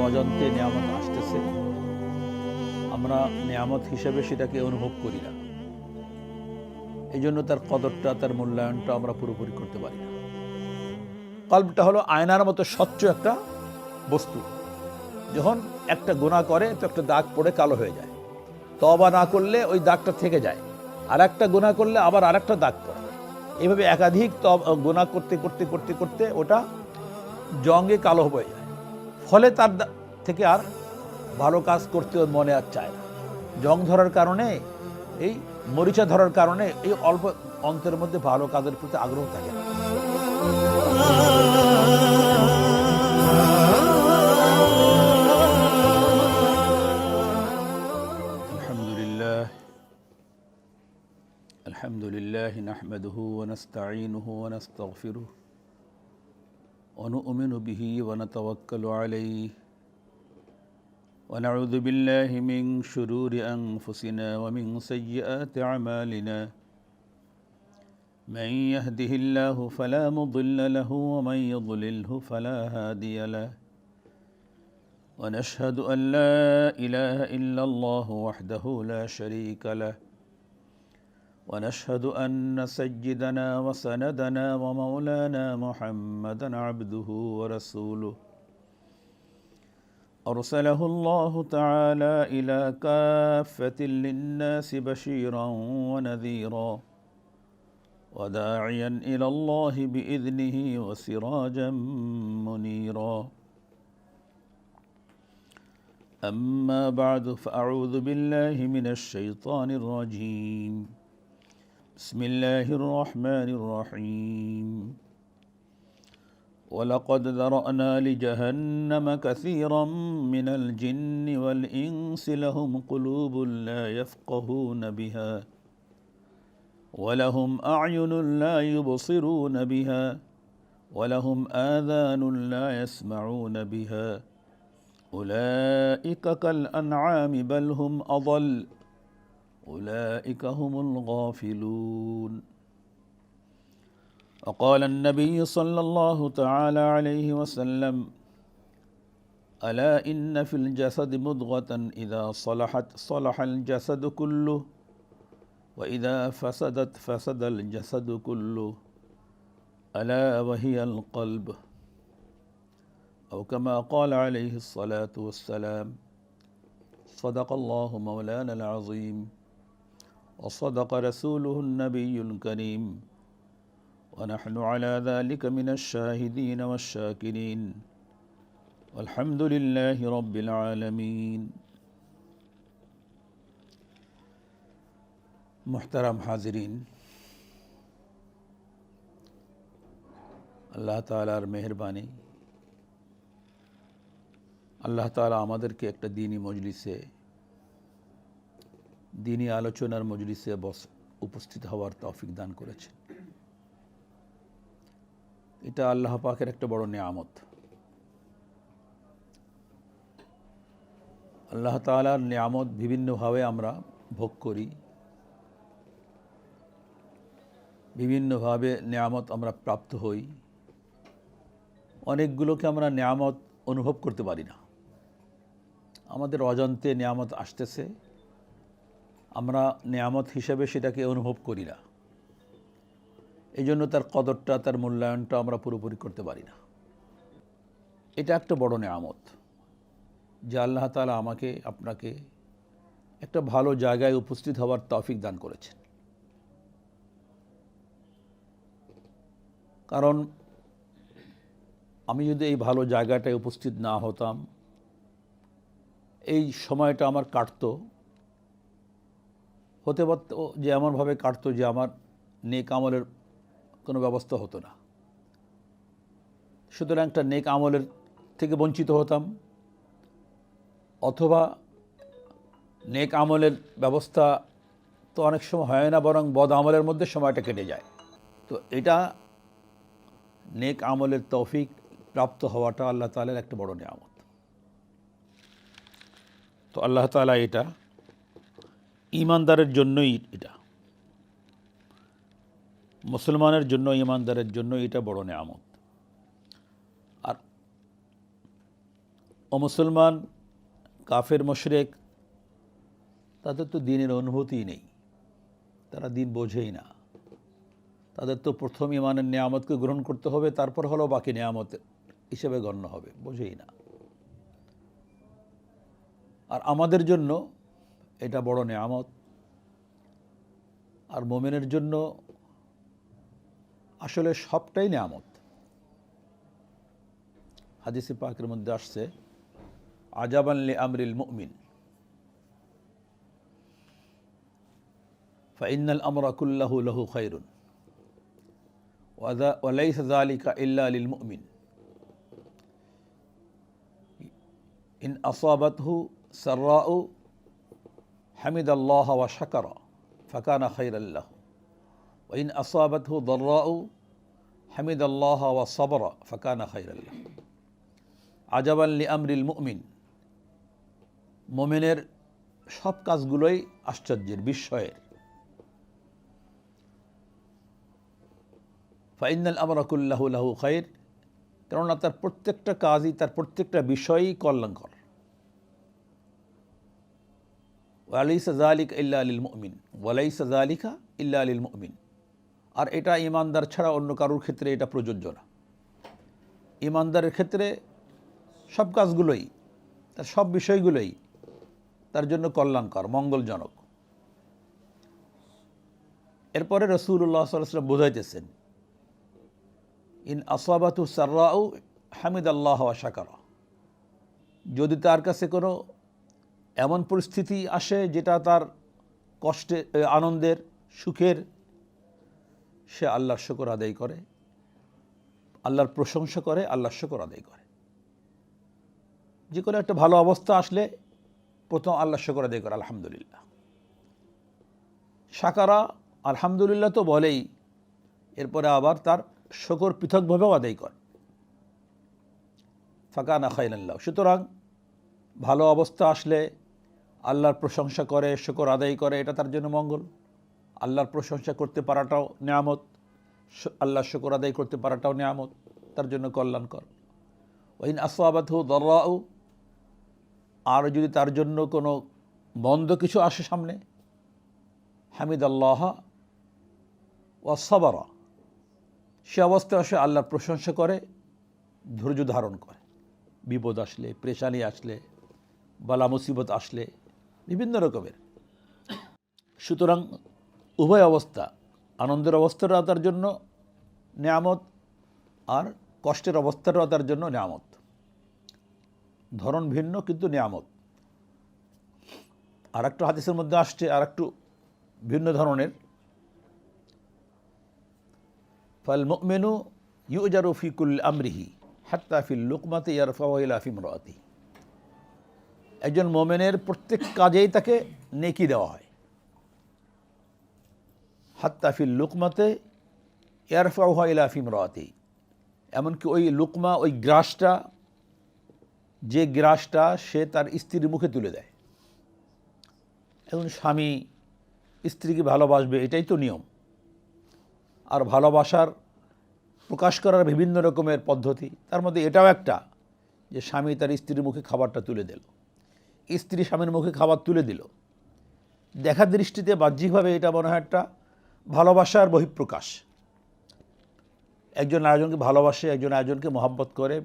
অজান্তে নিয়ামত আসতেছে, আমরা নিয়ামত হিসেবে সেটাকে অনুভব করি না। এই জন্য তার কদরটা, তার মূল্যায়নটা আমরা পুরোপুরি করতে পারি না। কলবটা হলো আয়নার মতো স্বচ্ছ একটা বস্তু। যখন একটা গুনাহ করে তো একটা দাগ পড়ে কালো হয়ে যায়, তওবা না করলে ওই দাগটা থেকে যায়, আর একটা গুনাহ করলে আবার আরেকটা দাগ পড়ে। এইভাবে একাধিক গুনাহ করতে করতে করতে করতে ওটা জঙ্গে কালো হয়ে যায়। ফলে তার থেকে আর ভালো কাজ করতে মনে আর চায় না। জং ধরার কারণে, এই মরিচা ধরার কারণে এই অল্প অন্তরের মধ্যে ভালো কাজের প্রতি আগ্রহ থাকে না। আলহামদুলিল্লাহ নাহমাদুহু ওয়া নাস্তাঈনুহু ওয়া নাস্তাগফিরুহু ওয়া নু'মিনু বিহি ওয়া নাতাওয়াক্কালু আলাইহি ونعوذ بالله من شرور أنفسنا ومن سيئات أعمالنا من يهده الله فلا مضل له ومن يضلله فلا هادي له ونشهد أن لا إله إلا الله وحده لا شريك له ونشهد أن سيدنا وسندنا ومولانا محمدا عبده ورسوله أرسله الله تعالى إلى كافة للناس بشيرا ونذيرا وداعيا إلى الله بإذنه وسراجا منيرا أما بعد فأعوذ بالله من الشيطان الرجيم بسم الله الرحمن الرحيم ولقد ذرأنا لجهنم كثيرا من الجن والإنس لهم قلوب لا يفقهون بها ولهم أعين لا يبصرون بها ولهم آذان لا يسمعون بها أولئك كالأنعام بل هم أضل أولئك هم الغافلون وقال النبي صلى الله تعالى عليه وسلم ألا إن في الجسد مضغة إذا صلحت صلح الجسد كله وإذا فسدت فسد الجسد كله ألا وهي القلب أو كما قال عليه الصلاة والسلام صدق الله مولانا العظيم وصدق رسوله النبي الكريم ونحن على ذلك من الشاهدين والشاكرين والحمد لله رب العالمين محترم حاضرین، আল্লাহ তাআলার মেহেরবানি, আল্লাহ তাআলা আমাদেরকে একটা দ্বীনি মজলিসে, দ্বীনি আলোচনার মজলিসে উপস্থিত হওয়ার তৌফিক দান করেছেন। এটা আল্লাহ পাকের একটা বড় নিয়ামত। আল্লাহ তাআলার নিয়ামত বিভিন্নভাবে আমরা ভোগ করি, বিভিন্নভাবে নিয়ামত আমরা প্রাপ্ত হই। অনেকগুলোকে আমরা নিয়ামত অনুভব করতে পারি না। আমাদের অজান্তে নিয়ামত আসতেছে, আমরা নিয়ামত হিসেবে সেটাকে অনুভব করি না। এই জন্য তার কদরটা, তার মূল্যায়নটা আমরা পুরোপুরি করতে পারি না। এটা একটা বড় নিয়ামত যে আল্লাহ তাআলা আমাকে, আপনাকে একটা ভালো জায়গায় উপস্থিত হওয়ার তৌফিক দান করেছেন। কারণ আমি যদি এই ভালো জায়গাটায় উপস্থিত না হতাম, এই সময়টা আমার কাটতো, হতে পারত যে এমনভাবে কাটতো যে আমার নেক আমলের কোনো ব্যবস্থা হতো না। সুতরাং একটা নেক আমলের থেকে বঞ্চিত হতাম, অথবা নেক আমলের ব্যবস্থা তো অনেক সময় হয় না, বরং বদ আমলের মধ্যে সময়টা কেটে যায়। তো এটা নেক আমলের তৌফিক প্রাপ্ত হওয়াটা আল্লাহ তাআলার একটা বড় নিয়ামত। তো আল্লাহ তাআলা এটা ঈমানদারের জন্যই, এটা মুসলমানের জন্য, ঈমানদারের জন্য এটা বড় নিয়ামত। আর ও মুসলমান, কাফের মুশরিক, তাদের তো দিনের অনুভূতিই নেই, তারা দিন বোঝেই না। তাদের তো প্রথম ইমানের নিয়ামতকে গ্রহণ করতে হবে, তারপর হলো বাকি নিয়ামত হিসেবে গণ্য হবে, বোঝেই না। আর আমাদের জন্য এটা বড় নিয়ামত। আর মুমিনের জন্য আসলে সবটাই নিয়ামত। হাদিসে পাকের মধ্যে আসছে, আজাবান লি আমরিল মুমিন ফাইন্নাল আমরা কুল্লাহু লাহু খায়রুন ওয়া লাইসা যালিকা ইল্লা লিল মুমিন ইন আসাবাতহু সাররাউ হামিদাল্লাহ ওয়া শাকারা ফাকানা খায়রাল লাহু ওয়া ইন আসাবাতহু দাররাউ হামিদাল্লাহ ওয়া সাবরা ফাকানা খায়রাল লাহু। আজাবান লি আমরিল মুমিন, মুমিনের সব কাজগুলোই আশ্চর্যের, বিস্ময়ের। ফাইনাল আমরা কুল্লাহু লাহু খায়র, কেননা তার প্রত্যেকটা কাজই, তার প্রত্যেকটা বিষয়ই কল্যাণকর। ওয়ালাইসা যালিকা ইল্লা লিল মুমিন, ওয়ালাইসা যালিকা ইল্লা লিল মুমিন। আর এটা ঈমানদার ছাড়া অন্য কারোর ক্ষেত্রে এটা প্রযোজ্য না। ঈমানদারের ক্ষেত্রে সব কাজগুলোই, তার সব বিষয়গুলোই তার জন্য কল্যাণকর, মঙ্গলজনক। এরপরে রাসূলুল্লাহ সাল্লাল্লাহু আলাইহি ওয়াসাল্লাম বোঝাইতেছেন, ইন আসাবাতু সাররাউ হামিদাল্লাহ ওয়া শাকারা, যদি তার কাছে কোনো এমন পরিস্থিতি আসে যেটা তার কষ্টে, আনন্দের, সুখের, সে আল্লাহর শুকর আদায় করে, আল্লাহর প্রশংসা করে, আল্লাহর শুকর আদায় করে। যে কোনো একটা ভালো অবস্থা আসলে প্রথম আল্লাহর শুকর আদায় করে, আলহামদুলিল্লাহ। শাকারা, আলহামদুলিল্লাহ তো বলেই, এরপরে আবার তার শুকর পৃথকভাবেও আদায় করে। ফাকানা খায়রাল লাহু। সুতরাং ভালো অবস্থা আসলে আল্লাহর প্রশংসা করে, শুকর আদায় করে, এটা তার জন্য মঙ্গল। আল্লাহর প্রশংসা করতে পারাটাও নিয়ামত, আল্লাহর শুকর আদায় করতে পারাটাও নিয়ামত, তার জন্য কল্যাণকর। ওয়া ইন আসাবাতহু দাররাউ, আর যদি তার জন্য কোনো মন্দ কিছু আসে সামনে, হামিদাল্লাহ ওয়া সাবারা, সে অবস্থায় সে আল্লাহর প্রশংসা করে, ধৈর্য ধারণ করে। বিপদ আসলে, পেরেশানি আসলে, বালা মুসিবত আসলে, বিভিন্ন রকমের। সুতরাং উভয় অবস্থা, আনন্দের অবস্থাটাও তার জন্য নিয়ামত, আর কষ্টের অবস্থাটাও তার জন্য নিয়ামত। ধরন ভিন্ন কিন্তু নিয়ামত। আর একটু হাদিসের মধ্যে আসছে আর একটু ভিন্ন ধরনের, ফাল মুমিনু ইউজারু ফি কুল্লি আমরিহি হাত্তা ফিল লুকমাতি ইয়ারফাউ ইলা ফি ইমরাতিহি। একজন মুমিনের প্রত্যেক কাজেই তাকে নেকি দেওয়া হয়। হাত্তা ফিল লুকমাতে ইয়ারফাউ ইলা ফি ইমরাতিহি, এমনকি ওই লুকমা, ওই গ্রাসটা, যে গ্রাসটা সে তার স্ত্রীর মুখে তুলে দেয়। এখন স্বামী স্ত্রীকে ভালোবাসবে, এটাই তো নিয়ম। আর ভালোবাসার প্রকাশ করার বিভিন্ন রকমের পদ্ধতি, তার মধ্যে এটাও একটা, যে স্বামী তার স্ত্রীর মুখে খাবারটা তুলে দিল, স্ত্রী স্বামীর মুখে খাবার তুলে দিল। দেখা দৃষ্টিতে বাহ্যিকভাবে এটা মনে হয় একটা ভালোবাসার বহিঃপ্রকাশ। একজন আরেকজনকে ভালোবাসে, একজন আরেকজনকে মহব্বত করে,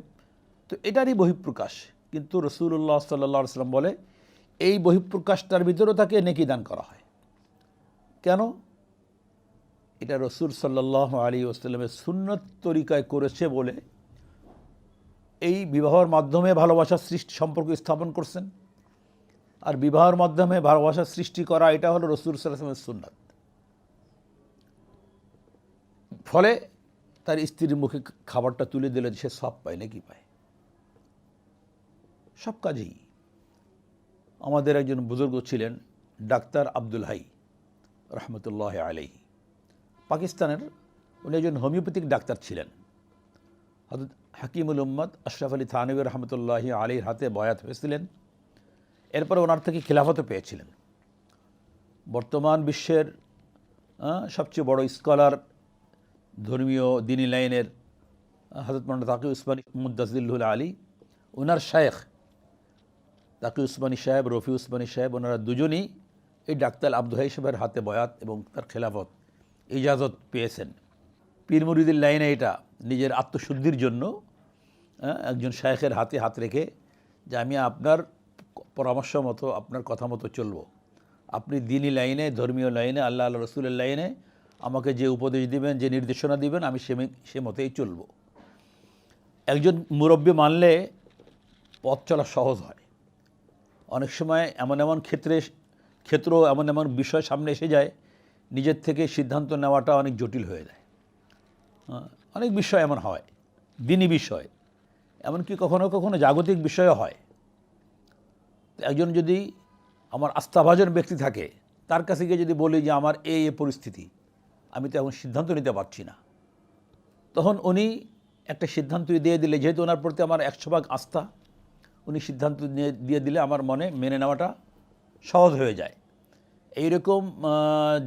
তো এটারই বহিঃপ্রকাশ। কিন্তু রাসূলুল্লাহ সাল্লাল্লাহু আলাইহি ওয়াসাল্লাম বলে, এই বহিঃপ্রকাশটার ভিতরেও তাকে নেকি দান করা হয়। কেন? এটা রাসূল সাল্লাল্লাহু আলাইহি ওয়াসাল্লামের সুন্নত তরিকায় করেছে বলে এই বিবাহের মাধ্যমে ভালোবাসার সৃষ্টি, সম্পর্ক স্থাপন করছেন। আর বিবাহের মাধ্যমে ভালোবাসার সৃষ্টি করা, এটা হলো রাসূল সাল্লাল্লাহু আলাইহি ওয়াসাল্লামের সুন্নাত। ফলে তার স্ত্রীর মুখে খাবারটা তুলে দিলে সে সব পায়, নাকি পায়? সব কাজেই। আমাদের একজন বুজুর্গ ছিলেন ডাক্তার আব্দুল হাই রহমতুল্লাহ আলাইহি, পাকিস্তানের। উনি একজন হোমিওপ্যাথিক ডাক্তার ছিলেন। হযরত হাকিমুল উম্মত আশরাফ আলী থানভী রহমতুল্লাহ আলাইহির হাতে বয়াত হয়েছিলেন। এরপরে ওনার থেকে খিলাফতও পেয়েছিলেন। বর্তমান বিশ্বের সবচেয়ে বড় স্কলার, ধর্মীয় দিনী লাইনের হযরত মাওলানা তাকি উসমানী মুদ্দাসিরুল আলী, ওনার শায়েখ তাকি উসমানী সাহেব, রফি উসমানী সাহেব, ওনারা দুজনই এই ডাক্তার আব্দুল হাই সাহেবের হাতে বয়াত এবং তার খেলাফত ইজাজত পেয়েছেন। পীর মুরিদের লাইনে এটা নিজের আত্মশুদ্ধির জন্য একজন শায়েখের হাতে হাত রেখে যে আমি আপনার পরামর্শ মতো, আপনার কথা মতো চলব, আপনি দ্বীনি লাইনে, ধর্মীয় লাইনে, আল্লাহ আল্লাহ রসুলের লাইনে আমাকে যে উপদেশ দিবেন, যে নির্দেশনা দিবেন, আমি সে মতেই চলব। একজন মুরব্বী মানলে পথ চলা সহজ হয়। অনেক সময় এমন এমন ক্ষেত্র এমন এমন বিষয় সামনে এসে যায়, নিজের থেকে সিদ্ধান্ত নেওয়াটা অনেক জটিল হয়ে যায়। অনেক বিষয় এমন হয়, দ্বীনি বিষয়, এমনকি কখনো কখনো জাগতিক বিষয়ও হয়। একজন যদি আমার আস্থাভাজন ব্যক্তি থাকে, তার কাছে গিয়ে যদি বলি যে আমার এই পরিস্থিতি, আমি তো এখন সিদ্ধান্ত নিতে পারছি না, তখন উনি একটা সিদ্ধান্ত দিয়ে দিলে, যেহেতু ওনার প্রতি আমার 100% আস্থা, উনি সিদ্ধান্ত দিয়ে দিলে আমার মনে মেনে নেওয়াটা সহজ হয়ে যায়। এইরকম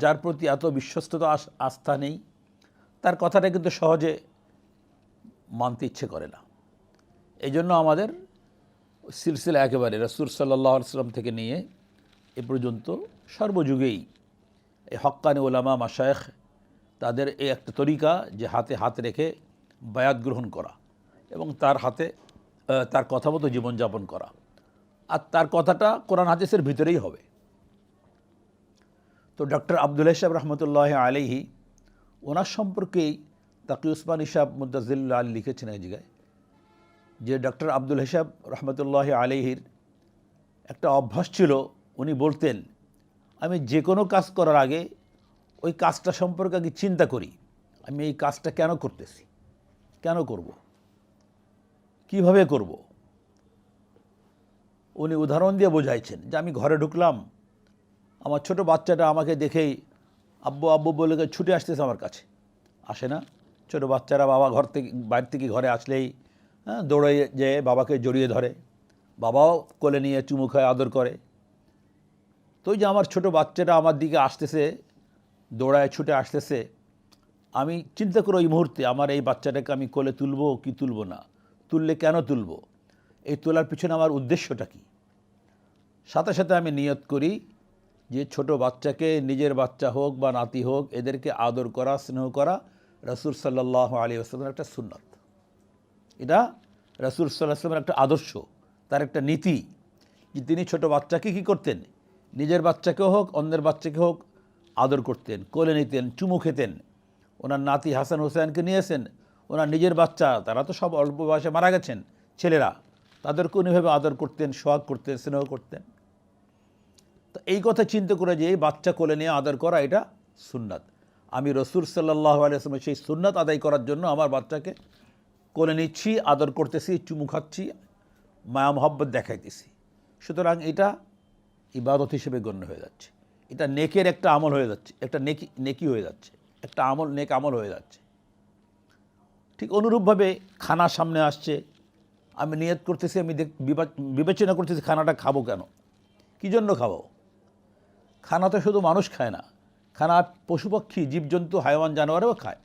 যার প্রতি এত বিশ্বস্ততা আস্থা নেই, তার কথাটা কিন্তু সহজে মানতে ইচ্ছে করে না। এই জন্য আমাদের সিলসিলা একেবারে রাসূল সাল্লাল্লাহু আলাইহি ওয়াসাল্লাম থেকে নিয়ে এ পর্যন্ত সর্বযুগেই এই হক্কানি ওলামা মাশায়েখ তাদের এই একটা তরিকা যে হাতে হাত রেখে বায়াত গ্রহণ করা এবং তার হাতে তার কথা মতো জীবনযাপন করা, আর তার কথাটা কোরআন হাদিসের ভিতরেই হবে। তো ডক্টর আব্দুল হাই সাহেব রহমতুল্লাহ আলাইহি, ওনার সম্পর্কেই তাকি উসমানী সাহেব মুদাজ্জিলুল্লাহ আলী লিখেছেন এই জায়গায় যে ডক্টর আব্দুল হাই সাহেব রহমতুল্লাহ আলাইহির একটা অভ্যাস ছিল, উনি বলতেন আমি যে কোনো কাজ করার আগে ওই কাজটা সম্পর্কে আগে চিন্তা করি, আমি এই কাজটা কেন করতেছি, কেন করব, কিভাবে করব। উনি উদাহরণ দিয়ে বোঝাইছেন যে আমি ঘরে ঢুকলাম, আমার ছোট বাচ্চাটা আমাকে দেখেই আব্বু আব্বু বলে ছুটে আসতেছে আমার কাছে, আসে না? ছোট বাচ্চারা বাবা বাইরে থেকে ঘরে আসলেই দৌড়ে যেয়ে বাবাকে জড়িয়ে ধরে, বাবাও কোলে নিয়ে চুমু খায়, আদর করে। তো ওই যে আমার ছোট বাচ্চাটা আমার দিকে আসতেছে, দৌড়ায় ছুটে আসতেছে, আমি চিন্তা করি ওই মুহূর্তে আমার এই বাচ্চাটাকে আমি কোলে তুলবো কি তুলব না, তুললে কেন তুলব, এই তোলার পিছনে আমার উদ্দেশ্যটা কী। সাথে সাথে আমি নিয়ত করি যে ছোট বাচ্চাকে, নিজের বাচ্চা হোক বা নাতি হোক, এদেরকে আদর করা, স্নেহ করা রাসূল সাল্লাল্লাহু আলাইহি ওয়াসাল্লামের একটা সুন্নাত। এটা রাসূল সাল্লাল্লাহু আলাইহি ওয়াসাল্লামের একটা আদর্শ, তার একটা নীতি, যে তিনি ছোট বাচ্চাকে কী করতেন, নিজের বাচ্চাকেও হোক অন্যের বাচ্চাকে হোক আদর করতেন, কোলে নিতেন, চুমু খেতেন। ওনার নাতি হাসান হোসেনকে নিয়েছেন, ওনার নিজের বাচ্চা, তারা তো সব অল্প বয়সে মারা গেছেন ছেলেরা, তাদেরকে উনিভাবে আদর করতেন, সোহাগ করতেন, স্নেহ করতেন। তো এই কথা চিন্তা করে যে এই বাচ্চা কোলে নিয়ে আদর করা এটা সুন্নাত, আমি রাসূল সাল্লাল্লাহু আলাইহি ওয়াসাল্লামের সেই সুন্নাত আদায় করার জন্য আমার বাচ্চাকে কোলে নিচ্ছি, আদর করতেছি, চুমু খাচ্ছি, মায়া মহব্বত দেখাইতেছি। সুতরাং এটা ইবাদত হিসেবে গণ্য হয়ে যাচ্ছে, এটা নেকের একটা আমল হয়ে যাচ্ছে, একটা নেকি হয়ে যাচ্ছে, একটা আমল, নেক আমল হয়ে যাচ্ছে। ঠিক অনুরূপভাবে খানা সামনে আসছে, আমি নিয়ত করতেছি, আমি বিবেচনা করতেছি খানাটা খাবো কেন, কী জন্য খাবো। খানা তো শুধু মানুষ খায় না, খানা পশুপক্ষী, জীবজন্তু, হায়ওয়ান, জানোয়ারও খায়।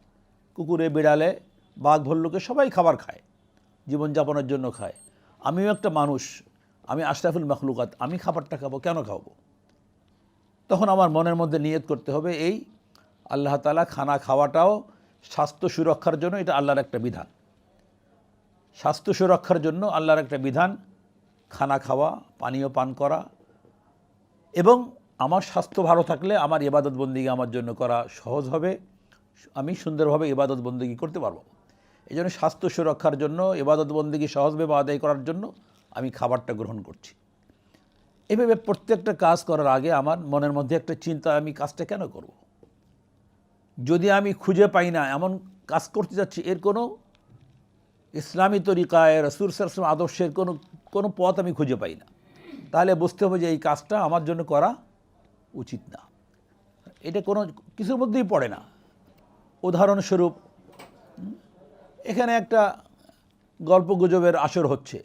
কুকুরে, বিড়ালে, বাঘ, ভল্লুকে সবাই খাবার খায়, জীবনযাপনের জন্য খায়। আমিও একটা মানুষ, আমি আশরাফুল মখলুকাত, আমি খাবারটা খাবো, কেন খাবো। তখন আমার মনের মধ্যে নিয়ত করতে হবে এই আল্লাহ তাআলা খানা খাওয়াটাও স্বাস্থ্য সুরক্ষার জন্য, এটা আল্লাহর একটা বিধান। স্বাস্থ্য সুরক্ষার জন্য আল্লাহর একটা বিধান খানা খাওয়া, পানীয় পান করা, এবং আমার স্বাস্থ্য ভালো থাকলে আমার ইবাদত বন্দেগী আমার জন্য করা সহজ হবে, আমি সুন্দরভাবে ইবাদত বন্দেগী করতে পারবো। এই জন্য স্বাস্থ্য সুরক্ষার জন্য, ইবাদত বন্দেগী সহজভাবে আদায় করার জন্য আমি খাবারটা গ্রহণ করছি। এভাবে প্রত্যেকটা কাজ করার আগে আমার মনের মধ্যে একটা চিন্তা, আমি কাজটা কেন করব। যদি আমি খুঁজে পাই না এমন কাজ করতে যাচ্ছি, এর কোনো ইসলামী তরিকায় রাসূল সাল্লাল্লাহু আলাইহি ওয়াসাল্লাম আদর্শের কোনো পথ আমি খুঁজে পাই না, তাহলে বুঝতে হবে যে এই কাজটা আমার জন্য করা উচিত না। এটা কোনো কিছুর মধ্যেই পড়ে না। উদাহরণস্বরূপ, এখানে একটা গল্প গুজবের আসর হচ্ছে,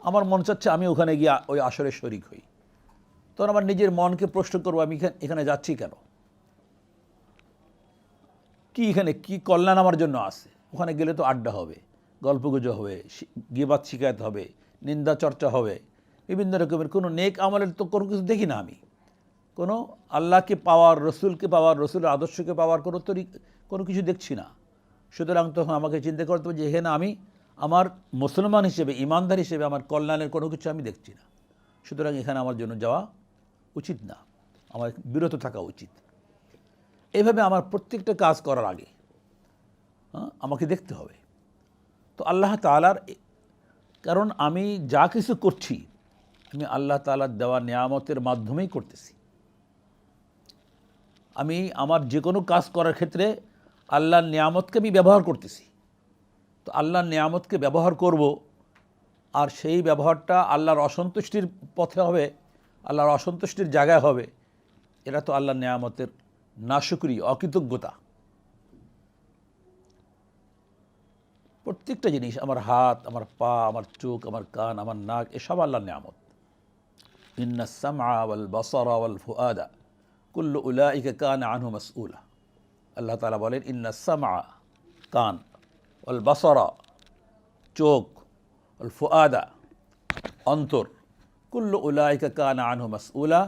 আমার মন চাচ্ছে আমি ওখানে গিয়ে ওই আসরে শরিক হই। তখন আমার নিজের মনকে প্রশ্ন করবো, আমি এখানে যাচ্ছি কেন, কি এখানে কি কল্যাণ আমার জন্য আছে। ওখানে গেলে তো আড্ডা হবে, গল্পগুজব হবে, গীবত শিকায়ত হবে, নিন্দা চর্চা হবে, বিভিন্ন রকমের কোনো নেক আমলের তো কোনো কিছু দেখি না আমি, কোনো আল্লাহকে পাওয়ার, রসুলকে পাওয়ার, রসুলের আদর্শকে পাওয়ার কোনো কিছু দেখছি না। সুতরাং তখন আমাকে চিন্তা করতে হবে যে এখানে আমি আমার মুসলমান হিসেবে, ইমানদার হিসেবে আমার কল্যাণের কোনো কিছু আমি দেখছি না। সুতরাং এখানে আমার জন্য যাওয়া উচিত না, আমার বিরত থাকা উচিত। এইভাবে আমার প্রত্যেকটা কাজ করার আগে আমাকে দেখতে হবে তো আল্লাহ তাআলার, কারণ আমি যা কিছু করছি আমি আল্লাহ তাআলার দেওয়া নিয়ামতের মাধ্যমেই করতেছি। আমি আমার যে কোনো কাজ করার ক্ষেত্রে আল্লাহর নিয়ামতকে আমি ব্যবহার করতেছি। তো আল্লাহর নিয়ামতকে ব্যবহার করব, আর সেই ব্যবহারটা আল্লাহর অসন্তুষ্টির পথে হবে, আল্লাহর অসন্তুষ্টির জায়গায় হবে, এটা তো আল্লাহর নিয়ামতের নাশুকরি, অকৃতজ্ঞতা। প্রত্যেকটা জিনিস, আমার হাত, আমার পা, আমার চোখ, আমার কান, আমার নাক, এসব আল্লাহর নিয়ামত। ইন্নাস সামআ ওয়াল বাসারা ওয়াল ফুআদা কুল্লু উলাইকা কানা আনহু মাসউলা। আল্লাহ তাআলা বলেন ইন্নাস সামআ, কান, ওয়াল বাসারা, চোখ, ওয়াল ফুআদা, অন্তর, কুল্লু উলাইকা কানা আনহু মাসউলা,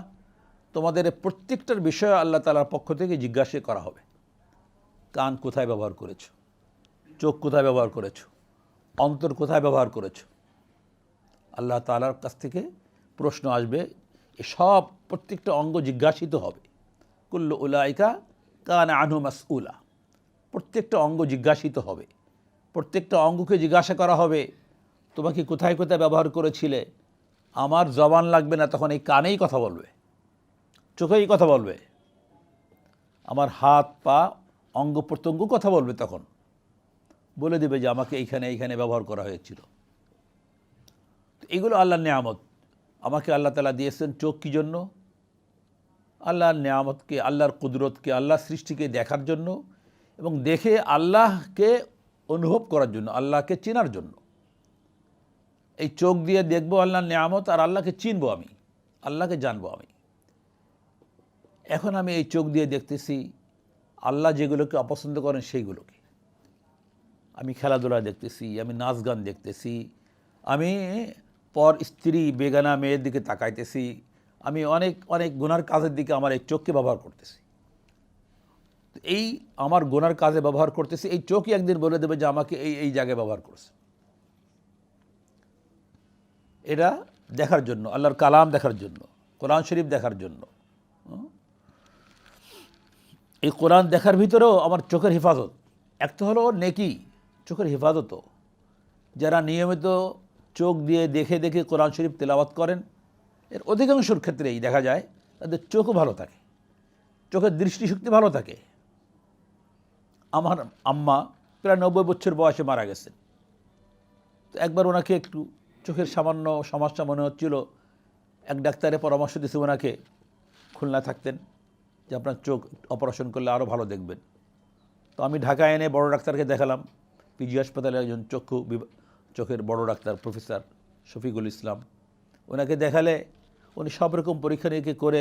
তোমাদের প্রত্যেকটার বিষয়ে আল্লাহ তাআলার পক্ষ থেকে জিজ্ঞাসা করা হবে। কান কোথায় ব্যবহার করেছো, চোখ কোথায় ব্যবহার করেছো, অন্তর কোথায় ব্যবহার করেছো, আল্লাহ তাআলার কাছ থেকে প্রশ্ন আসবে। এসব প্রত্যেকটা অঙ্গ জিজ্ঞাসিত হবে। কুল্লু উলাইকা কানা আনহু মাসউলা, প্রত্যেকটা অঙ্গ জিজ্ঞাসিত হবে। প্রত্যেকটা অঙ্গকে জিজ্ঞাসা করা হবে তোমাকে কোথায় কোথায় ব্যবহার করেছিলে। আমার জবান লাগবে না, তখন এই কানেই কথা বলবে, চোখেই কথা বলবে, আমার হাত পা অঙ্গ প্রত্যঙ্গ কথা বলবে, তখন বলে দেবে যে আমাকে এইখানে এইখানে ব্যবহার করা হয়েছিল। তো এগুলো আল্লাহর নিয়ামত। আমাকে আল্লাহ তাআলা দিয়েছেন চোখ কী জন্য? আল্লাহর নিয়ামতকে, আল্লাহর কুদরতকে, আল্লাহর সৃষ্টিকে দেখার জন্য, এবং দেখে আল্লাহকে অনুভব করার জন্য, আল্লাহকে চেনার জন্য। এই চোখ দিয়ে দেখবো আল্লাহর নিয়ামত, আর আল্লাহকে চিনবো আমি, আল্লাহকে জানবো আমি। এখন আমি এই চোখ দিয়ে দেখতেছি আল্লাহ যেগুলোকে অপছন্দ করেন সেইগুলোকে। আমি খেলাধুলা দেখতেছি, আমি নাচ গান দেখতেছি, আমি পর স্ত্রী বেগানা মেয়ের দিকে তাকাইতেছি, আমি অনেক অনেক গুনার কাজের দিকে আমার এই চোখকে ব্যবহার করতেছি। এই আমার গুনার কাজে ব্যবহার করতেছি, এই চোখই একদিন বলে দেবে যে আমাকে এই এই জায়গায় ব্যবহার করছে। এটা দেখার জন্য, আল্লাহর কালাম দেখার জন্য, কোরআন শরীফ দেখার জন্য। এই কোরআন দেখার ভিতরেও আমার চোখের হেফাজত। একটা হলো নেকি, চোখের হেফাজতও। যারা নিয়মিত চোখ দিয়ে দেখে দেখে কোরআন শরীফ তেলাওয়াত করেন, এর অধিকাংশের ক্ষেত্রেই দেখা যায় তাদের চোখও ভালো থাকে, চোখের দৃষ্টিশক্তি ভালো থাকে। আমার আম্মা প্রায় 90 বছর বয়সে মারা গেছেন। তো একবার ওনাকে একটু চোখের সামান্য সমস্যা মনে হচ্ছিল। এক ডাক্তারের পরামর্শ দিয়েছে ওনাকে, খুলনা থাকতেন, যে আপনার চোখ অপারেশন করলে আরও ভালো দেখবেন। তো আমি ঢাকায় এনে বড় ডাক্তারকে দেখালাম। পিজি হাসপাতালে একজন চোখের বড় ডাক্তার প্রফেসর শফিকুল ইসলাম, ওনাকে দেখালে উনি সব রকম পরীক্ষা নিরীক্ষা করে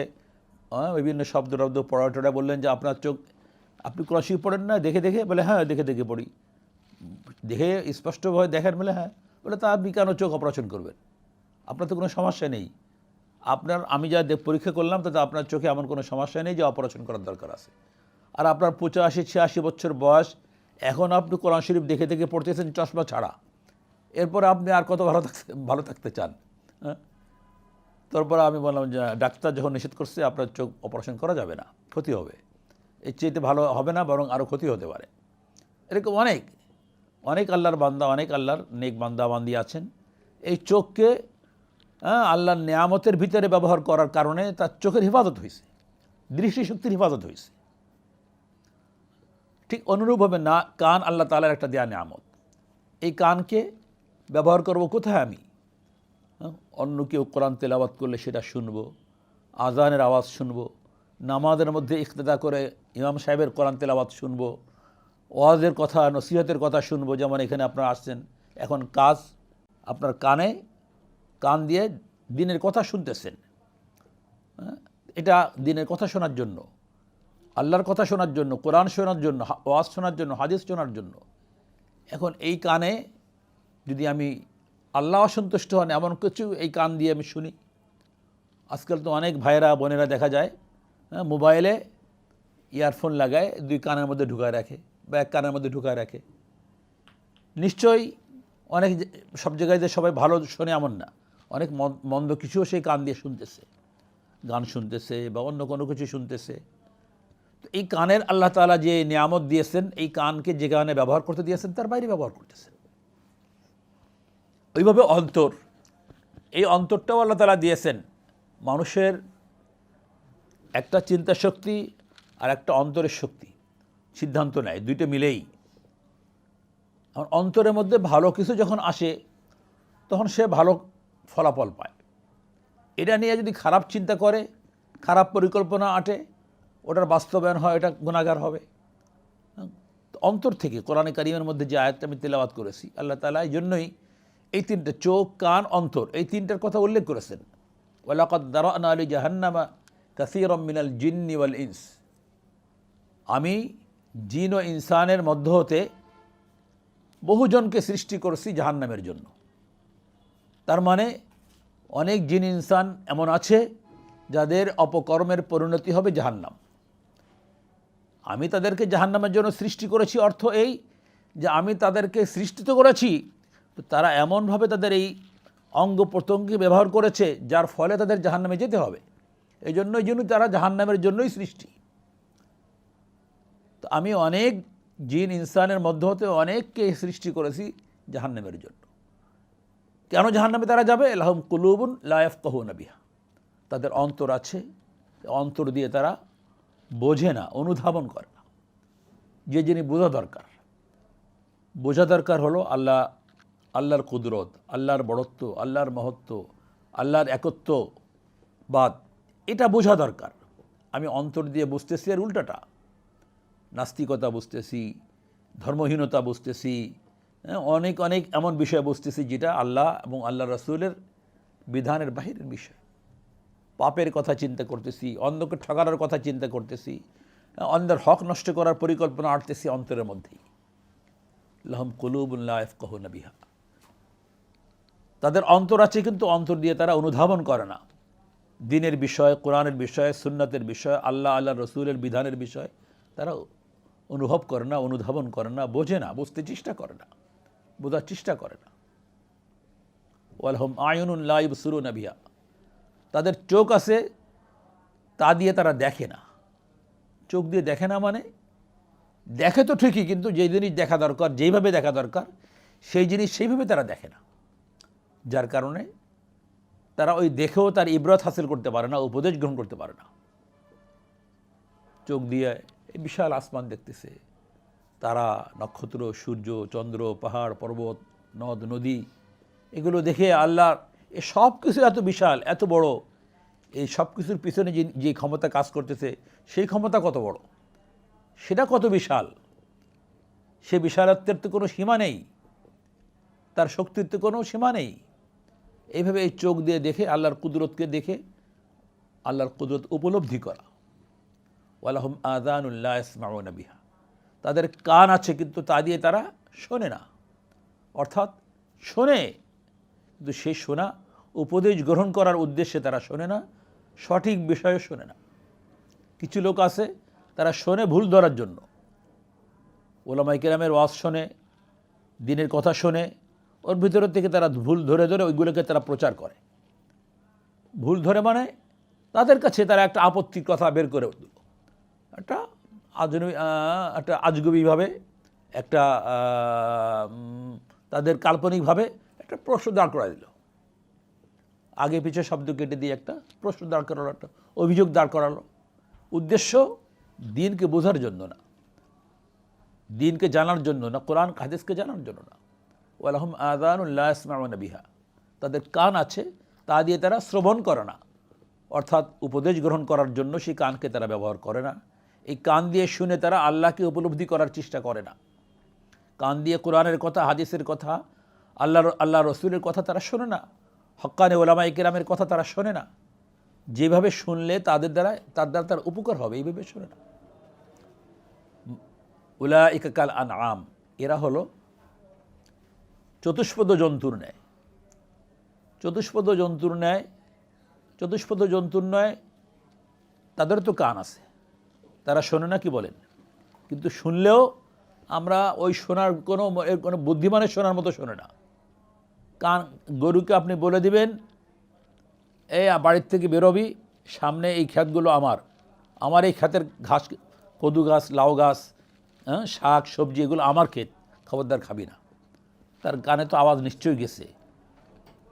বিভিন্ন শব্দ পড়া বললেন যে আপনার চোখ, আপনি কোরআন শরীফ পড়েন না দেখে দেখে? বলে হ্যাঁ দেখে দেখে পড়ি। দেখে স্পষ্টভাবে দেখেন? বলে হ্যাঁ। বলে তা আপনি কেন চোখ অপারেশন করবেন? আপনার তো কোনো সমস্যা নেই। আমি যা পরীক্ষা করলাম তাতে আপনার চোখে এমন কোনো সমস্যা নেই যে অপারেশন করার দরকার আছে। আর আপনার 85-86 বছর বয়স, এখন আপনি কোরআন শরীফ দেখে দেখে পড়তেছেন চশমা ছাড়া, এরপরে আপনি আর কত ভালো থাকতে চান? হ্যাঁ। তারপরে আমি বললাম যে ডাক্তার যখন নিষেধ করছে আপনার চোখ অপারেশন করা যাবে না, ক্ষতি হবে, এর চেয়ে ভালো হবে না, বরং আরও ক্ষতি হতে পারে। এরকম অনেক অনেক আল্লাহর বান্দা, অনেক আল্লাহর নেক বান্দা বান্দি আছেন, এই চোখকে আল্লাহর নিয়ামতের ভিতরে ব্যবহার করার কারণে তার চোখের হেফাজত হয়েছে, দৃষ্টিশক্তির হেফাজত হয়েছে। ঠিক অনুরূপভাবে না, কান আল্লাহ তাআলার একটা দেয়া নিয়ামত। এই কানকে ব্যবহার করব কোথায়? আমি অন্য কেউ কোরআন তেলাওয়াত করলে সেটা শুনবো, আজানের আওয়াজ শুনবো, নামাজের মধ্যে ইক্তেদা করে ইমাম সাহেবের কোরআন তেলাওয়াত শুনবো, ওয়াজের কথা, নসিহতের কথা শুনবো। যেমন এখানে আপনারা আসছেন, এখন কাজ আপনার কান দিয়ে দিনের কথা শুনতেছেন। এটা দিনের কথা শোনার জন্য, আল্লাহর কথা শোনার জন্য, কোরআন শোনার জন্য, ওয়াজ শোনার জন্য, হাদিস শোনার জন্য। এখন এই কানে যদি আমি আল্লাহ অসন্তুষ্ট হন এমন কিছু এই কান দিয়ে আমি শুনি। আজকাল তো অনেক ভাইরা বোনেরা দেখা যায় মোবাইলে ইয়ারফোন লাগায় দুই কানের মধ্যে ঢুকায় রাখে বা এক কানের মধ্যে ঢুকায় রাখে। নিশ্চয়ই অনেক সব জায়গায় যে সবাই ভালো শোনে এমন না, অনেক মন্দ কিছুও সেই কান দিয়ে শুনতেছে, গান শুনতেছে বা অন্য কোনো কিছু শুনতেছে। তো এই কানের আল্লাহ তাআলা যে নিয়ামত দিয়েছেন, এই কানকে যে কারণে ব্যবহার করতে দিয়েছেন তার বাইরে ব্যবহার করতেছেন। ওইভাবে অন্তর, এই অন্তরটাও আল্লাহ তাআলা দিয়েছেন। মানুষের একটা চিন্তা শক্তি আর একটা অন্তরের শক্তি, সিদ্ধান্ত নেয়, দুইটা মিলেই। অন্তরের মধ্যে ভালো কিছু যখন আসে তখন সে ভালো ফলাফল পায়। এটা নিয়ে যদি খারাপ চিন্তা করে, খারাপ পরিকল্পনা আঁটে, ওটার বাস্তবায়ন হয়, এটা গুনাহগার হবে। অন্তর থেকে কোরআনে কারিমের মধ্যে যে আয়াতটা আমি তেলাওয়াত করেছি, আল্লাহ তাআলা এই জন্যই এই তিনটে চোখ, কান, অন্তর, এই তিনটার কথা উল্লেখ করেছেন। ওয়ালাকাদ দারানা লি জাহান্নামা কাসীরাম মিনাল জিন্নি ওয়াল ইনস, আমি জিন ও ইনসানের মধ্য হতে বহুজনকে সৃষ্টি করেছি জাহান্নামের জন্য। তার মানে অনেক জিন ইনসান এমন আছে যাদের অপকর্মের পরিণতি হবে জাহান্নাম। আমি তাদেরকে জাহান্নামের জন্য সৃষ্টি করেছি অর্থ এই যে আমি তাদেরকে সৃষ্টি তো করেছি, তো তারা এমনভাবে তাদের এই অঙ্গ প্রত্যঙ্গকে ব্যবহার করেছে যার ফলে তাদের জাহান্নামে যেতে হবে। এই জন্যই তারা জাহান্নামের জন্যই সৃষ্টি। তো আমি অনেক জিন ইনসানের মধ্য হতে অনেককে সৃষ্টি করেছি জাহান্নামের জন্য। কেন জাহান্নামে তারা যাবে? লাহুম কুলুবুন লা ইয়াফকাহুনা বিহা, তাদের অন্তর আছে, অন্তর দিয়ে তারা বোঝে না, অনুধাবন করে না। যে যিনি বোঝা দরকার, বোঝা দরকার হলো আল্লাহর কুদরত, আল্লাহর বড়ত্ব, আল্লাহর মহত্ব, আল্লাহর একত্ববাদ, এটা বোঝা দরকার। আমি অন্তর দিয়ে বুঝতেছি আর উল্টাটা, নাস্তিকতা বুঝতেছি, ধর্মহীনতা বুঝতেছি, অনেক অনেক এমন বিষয় বুঝতেছি যেটা আল্লাহ এবং আল্লাহ রাসূলের বিধানের বাহিরের বিষয়। পাপের কথা চিন্তা করতেছি, অন্যকে ঠকানোর কথা চিন্তা করতেছি, অন্যের হক নষ্ট করার পরিকল্পনা আঁটতেছি অন্তরের মধ্যেই। লাহুম কুলুবুন লা ইয়াফকাহুনা বিহা, তাদের অন্তর আছে কিন্তু অন্তর দিয়ে তারা অনুধাবন করে না। দ্বীনের বিষয়, কোরআনের বিষয়, সুন্নাতের বিষয়, আল্লাহ রসুলের বিধানের বিষয় তারা অনুভব করে না, অনুধাবন করে না, বোঝে না, বুঝতে চেষ্টা করে না, বোঝার চেষ্টা করে না। ওয়ালাহুম আয়ুনুন লা ইবসিরুনা বিহা, তাদের চোখ আছে, তা দিয়ে তারা দেখে না। চোখ দিয়ে দেখে না মানে দেখে তো ঠিকই, কিন্তু যেই জিনিস দেখা দরকার, যেইভাবে দেখা দরকার সেই জিনিস সেইভাবে তারা দেখে না। যার কারণে তারা ওই দেখেও তার ইবরত হাসিল করতে পারে না, উপদেশ গ্রহণ করতে পারে না। চোখ দিয়ে এই বিশাল আসমান দেখতেছে, তারা, নক্ষত্র, সূর্য, চন্দ্র, পাহাড়, পর্বত, নদ নদী, এগুলো দেখে আল্লাহর এ সব কিছু এত বিশাল, এত বড়, এই সব কিছুর পিছনে যে ক্ষমতা কাজ করতেছে সেই ক্ষমতা কত বড়, সেটা কত বিশাল, সে বিশালত্বের তো কোনো সীমা নেই, তার শক্তির তো কোনো সীমা নেই। এইভাবে এই চোখ দিয়ে দেখে আল্লাহর কুদরতকে দেখে আল্লাহর কুদরত উপলব্ধি করা। ওয়ালাহুম আযানুন লা ইয়াসমাউনা বিহা, তাদের কান আছে কিন্তু তা দিয়ে তারা শোনে না। অর্থাৎ শোনে কিন্তু সেই শোনা উপদেশ গ্রহণ করার উদ্দেশ্যে তারা শোনে না, সঠিক বিষয়ে শোনে না। কিছু লোক আছে তারা শোনে ভুল ধরার জন্য, ওলামায়ে কেরামের ওয়াজ শোনে, দ্বীনের কথা শোনে, ওর ভিতর থেকে তারা ভুল ধরে ধরে ওইগুলোকে তারা প্রচার করে। ভুল ধরে মানে তাদের কাছে তারা একটা আপত্তির কথা বের করে দিল, একটা আজগুবিভাবে, একটা তাদের কাল্পনিকভাবে একটা প্রশ্ন দাঁড় করা দিল, আগে পিছিয়ে শব্দ কেটে দিয়ে একটা প্রশ্ন দাঁড় করালো, একটা অভিযোগ দাঁড় করালো। উদ্দেশ্য দ্বীনকে বোঝার জন্য না, দ্বীনকে জানার জন্য না, কোরআন হাদিসকে জানার জন্য না। ওয়ালাহুম আযানুন লা ইয়াসমাউনা বিহা, তাদের কান আছে, তা দিয়ে তারা শ্রবণ করে না, অর্থাৎ উপদেশ গ্রহণ করার জন্য সেই কানকে তারা ব্যবহার করে না। এই কান দিয়ে শুনে তারা আল্লাহকে উপলব্ধি করার চেষ্টা করে না। কান দিয়ে কোরআনের কথা, হাদিসের কথা, আল্লাহ রসুলের কথা তারা শোনে না, হক্কানে ওলামায়ে কেরামের কথা তারা শোনে না। যেভাবে শুনলে তার দ্বারা তার উপকার হবে এইভাবে শোনে না। উলাইকা কাল আনআম, এরা হলো চতুষ্পদ জন্তুর ন্যায়। চতুষ্পদ জন্তুর ন্যায় তাদের তো কান আছে, তারা শোনে না, কি বলেন? কিন্তু শুনলেও আমরা ওই শোনার কোনো বুদ্ধিমানের শোনার মতো শোনে না। কান গরুকে আপনি বলে দিবেন, এই বাড়ির থেকে বেরোবি, সামনে এই ক্ষেতগুলো আমার এই ক্ষেতের ঘাস, কদু গাছ, লাউ গাছ, শাক সবজি, এগুলো আমার ক্ষেত, খবরদার খাবি না। তার কানে তো আওয়াজ নিশ্চয়ই গেছে,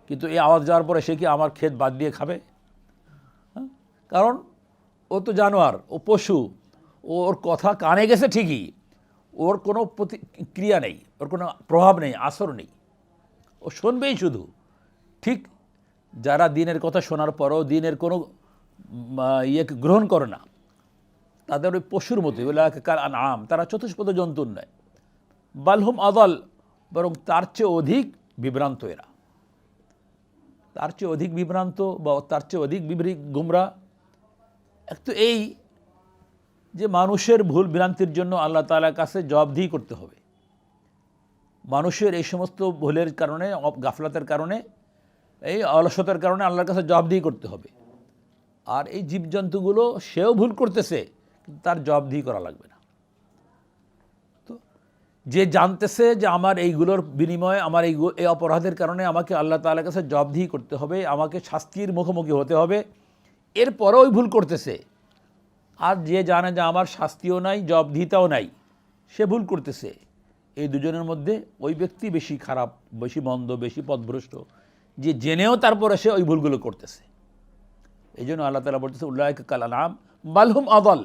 কিন্তু এই আওয়াজ যাওয়ার পরে সে কি আমার ক্ষেত বাদ দিয়ে খাবে? কারণ ও তো জানোয়ার, ও পশু, ওর কথা কানে গেছে ঠিকই, ওর কোনো প্রতিক্রিয়া নেই, ওর কোনো প্রভাব নেই, আসর নেই, ও শুনবেই শুধু। ঠিক যারা দিনের কথা শোনার পরও দিনের কোনো ইয়েকে গ্রহণ করে না, তাদের ওই পশুর মতো, কাল আনআম, তারা চতুষ্পদ জন্তুর নয়, বালহুম আদাল, বরং তার চেয়ে অধিক বিভ্রান্ত এরা, তার চেয়ে অধিক বিভ্রান্ত বা তার চেয়ে অধিক গুমরা। একটু এই যে মানুষের ভুল ভ্রান্তির জন্য আল্লাহ তাআলার কাছে জবাবদিহি করতে হবে। মানুষের এই সমস্ত ভুলের কারণে, গাফলাতের কারণে, এই অলসতার কারণে আল্লাহর কাছে জবাবদিহি করতে হবে। আর এই জীবজন্তুগুলো সেও ভুল করতেছে, কিন্তু তার জবাবদিহি করা লাগবে না। তো যে জানতেছে যে আমার এইগুলোর বিনিময়ে, আমার এই অপরাধের কারণে আমাকে আল্লাহ তাআলার কাছে জবাবদিহি করতে হবে, আমাকে শাস্তির মুখোমুখি হতে হবে, এরপরেও ওই ভুল করতেছে। আর যে জানে যে আমার শাস্তিও নাই, জবাবদিহিতাও নাই, সে ভুল করতেছে। এই দুজনের মধ্যে ওই ব্যক্তি বেশি খারাপ, বেশি মন্দ, বেশি পথভ্রষ্ট, যে জেনেও তারপরে সে ওই ভুলগুলো করতেছে। এই জন্য আল্লাহ তাআলা বলতেছে, উলাইকা কাল আনআম বালহুম আদাল,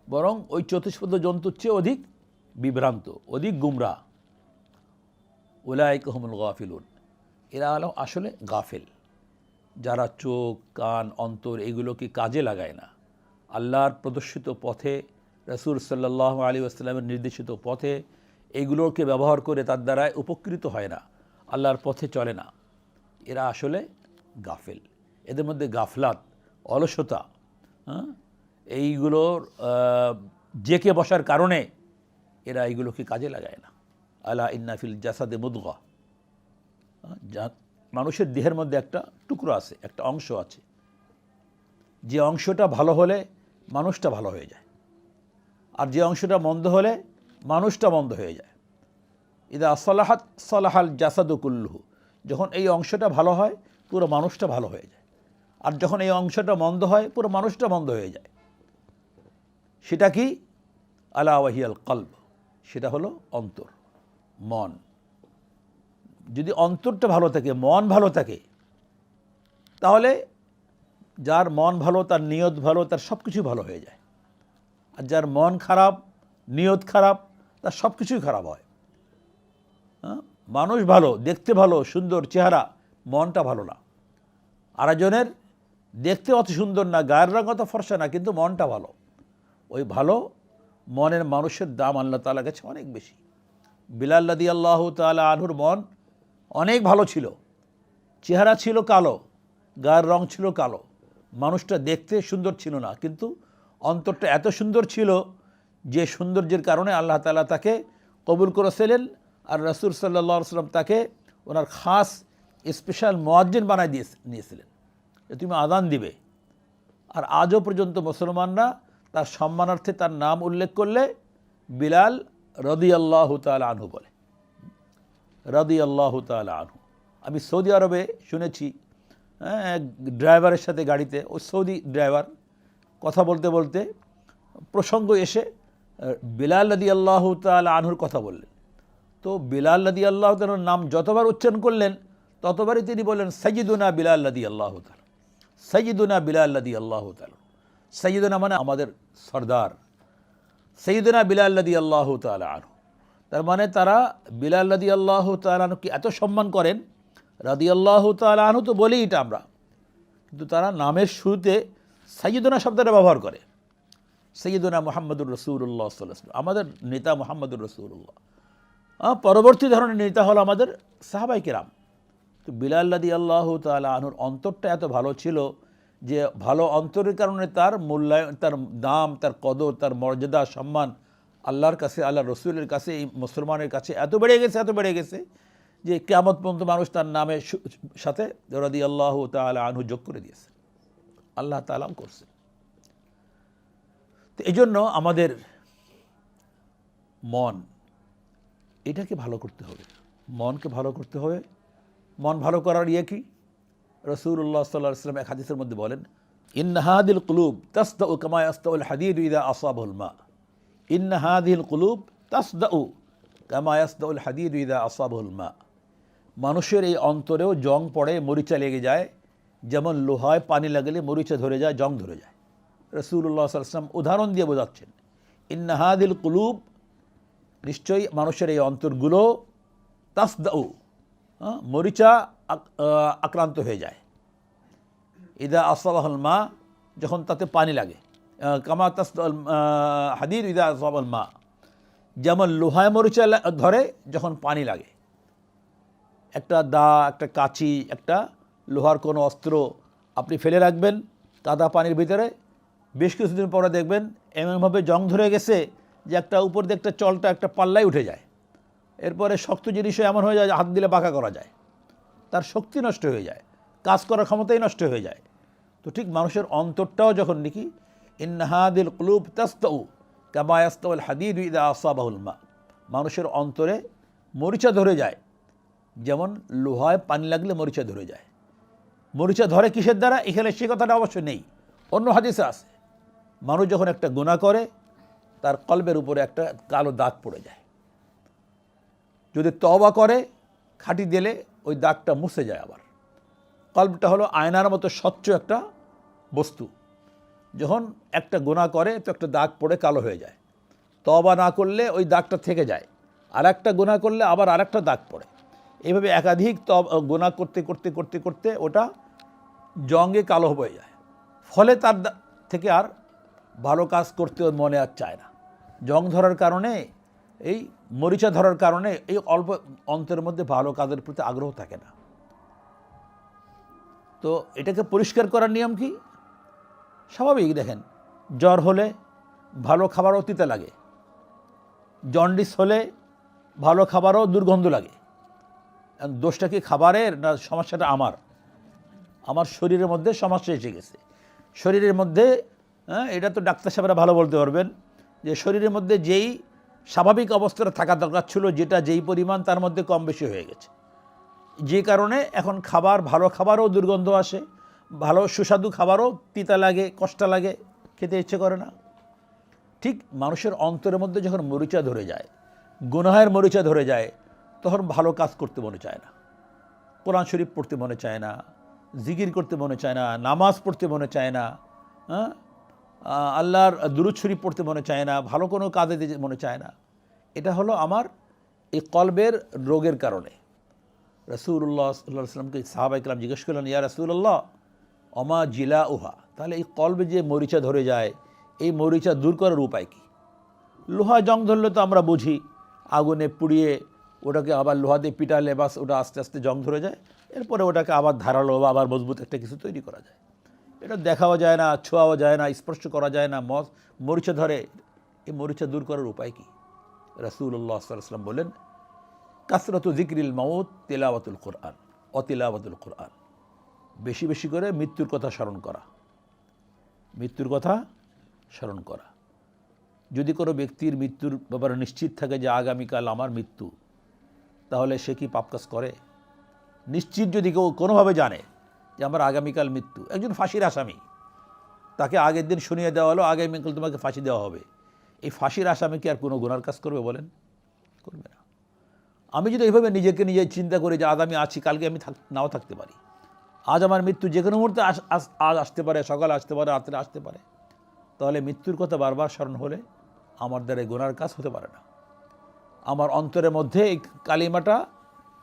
বরং ওই চতুষ্পদ জন্তুর চেয়ে অধিক বিভ্রান্ত, অধিক গুমরা। উলাইকা হুমুল গাফিলুন, এরা হলো আসলে গাফেল, যারা চোখ, কান, অন্তর এগুলোকে কাজে লাগায় না। আল্লাহর প্রদর্শিত পথে, রাসূল সাল্লাল্লাহু আলাইহি ওয়াসাল্লামের নির্দেশিত পথে এইগুলোকে ব্যবহার করে তার দ্বারায় উপকৃত হয় না, আল্লাহর পথে চলে না, এরা আসলে গাফেল। এদের মধ্যে গাফলাত, অলসতা, এইগুলোর জেকে বসার কারণে এরা এইগুলোকে কাজে লাগায় না। আলা ইন্না ফিল জাসাদে মুদগা, মানুষের দেহের মধ্যে একটা টুকরো আছে, একটা অংশ আছে, যে অংশটা ভালো হলে মানুষটা ভালো হয়ে যায়, আর যে অংশটা মন্দ হলে মানুষটা মন্দ হয়ে যায়। ইদা সালাহাত সালাহাল জাসাদু কুল্লুহু, যখন এই অংশটা ভালো হয় পুরো মানুষটা ভালো হয়ে যায়, আর যখন এই অংশটা মন্দ হয় পুরো মানুষটা মন্দ হয়ে যায়। সেটা কি? আলা ওয়াহিয়াল কলব, সেটা হলো অন্তর, মন। যদি অন্তরটা ভালো থাকে, মন ভালো থাকে, তাহলে যার মন ভালো, তার নিয়ত ভালো, তার সব কিছুই ভালো হয়ে যায়। আর যার মন খারাপ, নিয়ত খারাপ, তার সব কিছুই খারাপ হয়। মানুষ ভালো, দেখতে ভালো, সুন্দর চেহারা, মনটা ভালো না। আরেকজনের দেখতে অত সুন্দর না, গায়ের রঙ অত ফর্সা না, কিন্তু মনটা ভালো। ওই ভালো মনের মানুষের দাম আল্লাহ তাআলার কাছে অনেক বেশি। বিলাল রাদিয়াল্লাহু তাআলা আনহুর মন অনেক ভালো ছিল, চেহারা ছিল কালো, গায়ের রং ছিল কালো, মানুষটা দেখতে সুন্দর ছিল না, কিন্তু অন্তরটা এত সুন্দর ছিল যে সৌন্দর্যের কারণে আল্লাহ তাআলা তাকে কবুল করেছিলেন। আর রাসূল সাল্লাল্লাহু আলাইহি ওয়াসাল্লাম তাকে ওনার খাস স্পেশাল মুয়াজ্জিন বানায় নিয়েছিলেন, তুমি আযান দিবে। আর আজও পর্যন্ত মুসলমানরা তার সম্মানার্থে তার নাম উল্লেখ করলে বিলাল রাদিয়াল্লাহু তাআলা আনহু বলে, রাদিয়াল্লাহু তাআলা আনহু। আমি সৌদি আরবে শুনেছি, এক ড্রাইভারের সাথে গাড়িতে, ও সৌদি ড্রাইভার, কথা বলতে বলতে প্রসঙ্গ এসে বিলাল রাদিয়াল্লাহু তাআলা আনহুর কথা বললেন। তো বিলাল রাদিয়াল্লাহু তাআলার নাম যতবার উচ্চারণ করলেন ততবারই তিনি বললেন, সাইয়্যিদুনা বিলাল রাদিয়াল্লাহু তাআলা, সাইয়্যিদুনা বিলাল রাদিয়াল্লাহু তাআলা। সাইয়্যিদুনা মানে আমাদের সরদার, সাইয়্যিদুনা বিলাল রাদিয়াল্লাহু তাআলা আনহু। তার মানে তারা বিলাল রাদিয়াল্লাহু তাআলা আনহুকে এত সম্মান করেন, রাদিয়াল্লাহু তাআলা আনহু তো বলি এটা আমরা, কিন্তু তারা নামের শুরুতে সাইয়্যিদুনা শব্দটা ব্যবহার করে। সাইয়্যিদুনা মুহাম্মদুর রাসূলুল্লাহ সাল্লাল্লাহু আলাইহি ওয়াসাল্লাম, আমাদের নেতা মুহাম্মদুর রাসূলুল্লাহ। পরবর্তী ধরনের নেতা হলো আমাদের সাহাবায়ে কেরাম। তো বিলাল রাদিয়াল্লাহু তাআলা আনহুর অন্তরটা এত ভালো ছিল যে ভালো অন্তরের কারণে তার মূল্যায়ন, তার দাম, তার কদর, তার মর্যাদা, সম্মান আল্লাহর কাছে, আল্লাহ রসুলের কাছে, এই মুসলমানের কাছে এত বেড়ে গেছে যে কিয়ামত পর্যন্ত মানুষ তার নামের সাথে রাদিয়াল্লাহু তাআলা আনহু যোগ করে দিয়েছে, আল্লাহ তাআলাও করছে। তো এই জন্য আমাদের মন এটাকে ভালো করতে হবে, মনকে ভালো করতে হবে। মন ভালো করার কি? রাসূলুল্লাহ সাল্লাল্লাহু আলাইহি ওয়াসাল্লাম এক হাদিসের মধ্যে বলেন, ইন্না হাদিল কুলুব তাসদাউ কামা ইয়াসদাউল হাদীদ ইযা আসাবাহুল মা। ইন্না হাদিল কুলুব তাসদাউ কামা ইয়াসদাউল হাদীদ ইযা আসাবাহুল মা। মানুষের এই অন্তরেও জং পড়ে, মরিচা লেগে যায়, যেমন লোহায় পানি লাগলে মরিচা ধরে যায়, জং ধরে যায়। রাসূলুল্লাহ সাল্লাল্লাহু আলাইহি ওয়াসাল্লাম উদাহরণ দিয়ে বোঝাচ্ছেন, ইন্না হাদিল কুলুব, নিশ্চয়ই মানুষের এই অন্তরগুলো তাসদাউ, মরিচা আক্রান্ত হয়ে যায়, ইদা আসাবাহুল মা, যখন তাতে পানি লাগে, কামা তাসদাউল হাদীদ ইদা আসাবাহুল মা, যেমন লোহায় মরিচা ধরে যখন পানি লাগে। একটা দা, একটা কাঁচি, একটা লোহার কোনো অস্ত্র আপনি ফেলে রাখবেন কাদা পানির ভিতরে, বেশ কিছুদিন পরে দেখবেন এমনভাবে জং ধরে গেছে যে একটা উপর দিয়ে একটা চলটা একটা পাল্লাই উঠে যায়। এরপরে শক্ত জিনিসও এমন হয়ে যায় যে হাত দিলে বাঁকা করা যায়, তার শক্তি নষ্ট হয়ে যায়, কাজ করার ক্ষমতাই নষ্ট হয়ে যায়। তো ঠিক মানুষের অন্তরটাও যখন নাকি ইন্না হাদিল কুলুব তাসদাউ কামা ইয়াসদাউল হাদীদ ইযা আসাবাহুল মা, মানুষের অন্তরে মরিচা ধরে যায়, যেমন লোহায় পানি লাগলে মরিচা ধরে যায়। মরিচা ধরে কিসের দ্বারা? এখানে সে কথাটা অবশ্য নেই, অন্য হাদিসে আছে। মানুষ যখন একটা গুনাহ করে তার কলবের উপরে একটা কালো দাগ পড়ে যায়, যদি তওবা করে খাঁটি দিলে ওই দাগটা মুছে যায়। আবার কলবটা হলো আয়নার মতো স্বচ্ছ একটা বস্তু, যখন একটা গুনাহ করে তো একটা দাগ পড়ে কালো হয়ে যায়, তওবা না করলে ওই দাগটা থেকে যায়, আর একটা গুনাহ করলে আবার আরেকটা দাগ পড়ে। এইভাবে একাধিক গুনাহ করতে করতে করতে করতে ওটা জঙ্গে কালো হয়ে যায়, ফলে তার থেকে আর ভালো কাজ করতে মনে আর চায় না। জং ধরার কারণে, এই মরিচা ধরার কারণে এই অল্প অন্তরের মধ্যে ভালো কাজের প্রতি আগ্রহ থাকে না। তো এটাকে পরিষ্কার করার নিয়ম কি? স্বাভাবিক, দেখেন জ্বর হলে ভালো খাবারও তিতা লাগে, জন্ডিস হলে ভালো খাবারও দুর্গন্ধ লাগে। দোষটা কি খাবারের, না সমস্যাটা আমার শরীরের মধ্যে সমস্যা এসে গেছে? শরীরের মধ্যে, এটা তো ডাক্তার সাহেবরা ভালো বলতে পারবেন, যে শরীরের মধ্যে যেই স্বাভাবিক অবস্থাটা থাকা দরকার ছিল, যেটা যেই পরিমাণ তার মধ্যে কম বেশি হয়ে গেছে, যে কারণে এখন খাবার, ভালো খাবারও দুর্গন্ধ আসে, ভালো সুস্বাদু খাবারও তিতা লাগে, কষ্ট লাগে, খেতে ইচ্ছে করে না। ঠিক মানুষের অন্তরের মধ্যে যখন মরিচা ধরে যায়, গুনাহের মরিচা ধরে যায়, তখন ভালো কাজ করতে মনে চায় না, কোরআন শরীফ পড়তে মনে চায় না, জিকির করতে মনে চায় না, নামাজ পড়তে মনে চায় না, আল্লাহর দুরূদ শরীফ পড়তে মনে চায় না, ভালো কোনো কাজে দিতে মনে চায় না। এটা হলো আমার এই কলবের রোগের কারণে। রাসূলুল্লাহ সাল্লাল্লাহু আলাইহি ওয়াসাল্লামকে সাহাবায়ে কেরাম জিজ্ঞেস করলেন, ইয়া রাসূলুল্লাহ ওমা জিলা উহা, তাহলে এই কলবে যে মরিচা ধরে যায়, এই মরিচা দূর করার উপায় কি? লোহা জং ধরলে তো আমরা বুঝি, আগুনে পুড়িয়ে ওটাকে আবার লোহা দিয়ে পিটালে বাস ওটা আস্তে আস্তে জং ধরে যায়, এরপরে ওটাকে আবার ধারালো বা আবার মজবুত একটা কিছু তৈরি করা যায়। এটা দেখাও যায় না, ছোঁয়াও যায় না, স্পর্শ করা যায় না, মরিচা ধরে। এই মরিচা দূর করার উপায় কি? রাসূলুল্লাহ সাল্লাল্লাহু আলাইহি ওয়াসাল্লাম বলেন, কাসরাতু যিকরিল মাউত তিলাওয়াতুল কোরআন, অতিলাওয়াতুল কোরআন, বেশি বেশি করে মৃত্যুর কথা স্মরণ করা, মৃত্যুর কথা স্মরণ করা। যদি কোনো ব্যক্তির মৃত্যুর ব্যাপারে নিশ্চিত থাকে যে আগামীকাল আমার মৃত্যু, তাহলে সে কি পাপ কাজ করে? নিশ্চিত যদি কেউ কোনোভাবে জানে যে আমার আগামীকাল মৃত্যু, একজন ফাঁসির আসামি, তাকে আগের দিন শুনিয়ে দেওয়া হলো আগামীকাল তোমাকে ফাঁসি দেওয়া হবে, এই ফাঁসির আসামি কি আর কোনো গুনার কাজ করবে? বলেন, করবে না। আমি যদি এইভাবে নিজেকে নিজে চিন্তা করি যে আজ আমি আছি, কালকে আমি নাও থাকতে পারি, আজ আমার মৃত্যু যে কোনো মুহূর্তে আজ আসতে পারে, সকালে আসতে পারে, রাত্রে আসতে পারে, তাহলে মৃত্যুর কথা বারবার স্মরণ হলে আমার দ্বারা গুনার কাজ হতে পারে না। আমার অন্তরের মধ্যে এই কালিমাটা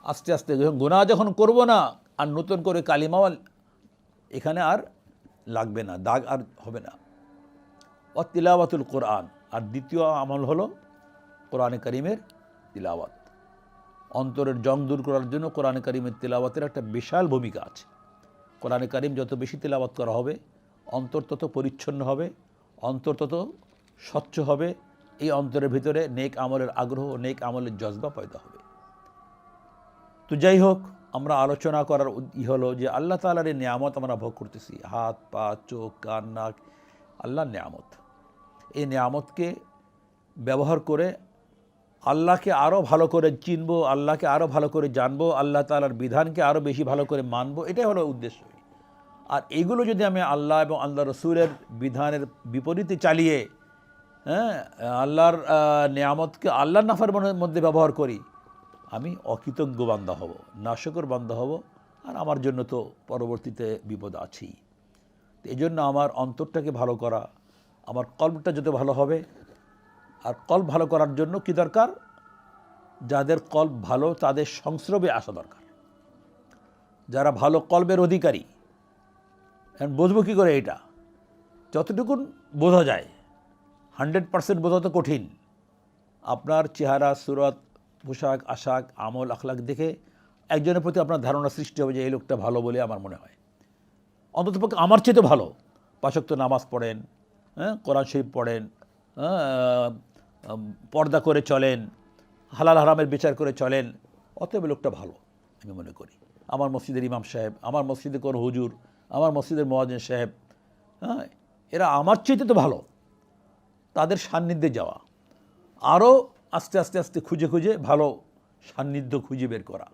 আস্তে আস্তে, গুনাহ যখন করব না, আর নতুন করে কালিমাও এখানে আর লাগবে না, দাগ আর হবে না। তিলাওয়াতুল কোরআন, আর দ্বিতীয় আমল হলো কোরআনে কারিমের তিলাওয়াত। অন্তরের জং দূর করার জন্য কোরআনে কারিমের তিলাওয়াতের একটা বিশাল ভূমিকা আছে। কোরআনে কারিম যত বেশি তিলাওয়াত করা হবে, অন্তর তত পরিচ্ছন্ন হবে, অন্তর তত স্বচ্ছ হবে, এই অন্তরের ভিতরে নেক আমলের আগ্রহ, নেক আমলের জজবা পয়দা হবে। তো যাই হোক, আমরা আলোচনা করার হলো যে আল্লাহ তাআলার এই নিয়ামত আমরা ভোগ করতেছি, হাত পা চোখ কান নাক, আল্লাহর নিয়ামত। এই নিয়ামতকে ব্যবহার করে আল্লাহকে আরও ভালো করে চিনবো, আল্লাহকে আরও ভালো করে জানবো, আল্লাহ তাআলার বিধানকে আরও বেশি ভালো করে মানবো, এটাই হলো উদ্দেশ্য। আর এগুলো যদি আমি আল্লাহ এবং আল্লাহ রসুলের বিধানের বিপরীতে চালিয়ে আল্লাহর নিয়ামতকে আল্লাহর নাফরমানের মধ্যে ব্যবহার করি, আমি অকৃতজ্ঞ বান্দা হব, নাশকর বান্দা হব, আর আমার জন্য তো পরবর্তীতে বিপদ আছেই। এই জন্য আমার অন্তরটাকে ভালো করা, আমার কলবটা যত ভালো হবে। আর কলব ভালো করার জন্য কি দরকার? যাদের কলব ভালো তাদের সংস্রবে আসা দরকার। যারা ভালো কলবের অধিকারী, বুঝবো কী করে এটা? যতটুকুন বোঝা যায়, 100% বোঝা তো কঠিন। আপনার চেহারা, সুরত, পোশাক আশাক, আমল আখলাক দেখে একজনের প্রতি আপনার ধারণা সৃষ্টি হবে যে এই লোকটা ভালো বলে আমার মনে হয়। অন্ততপক্ষে আমার চেয়ে তো ভালো, 5 ওয়াক্ত নামাজ পড়েন, কোরআন শরীফ পড়েন, পর্দা করে চলেন, হালাল হারামের বিচার করে চলেন, অতএব লোকটা ভালো আমি মনে করি। আমার মসজিদের ইমাম সাহেব, আমার মসজিদের কোন হুজুর, আমার মসজিদের মুয়াজ্জিন সাহেব, এরা আমার চেয়ে তো ভালো। তাদের সান্নিধ্যে যাওয়া, আরও আস্তে আস্তে আস্তে খুঁজে খুঁজে ভালো সান্নিধ্য খুঁজে বের করা।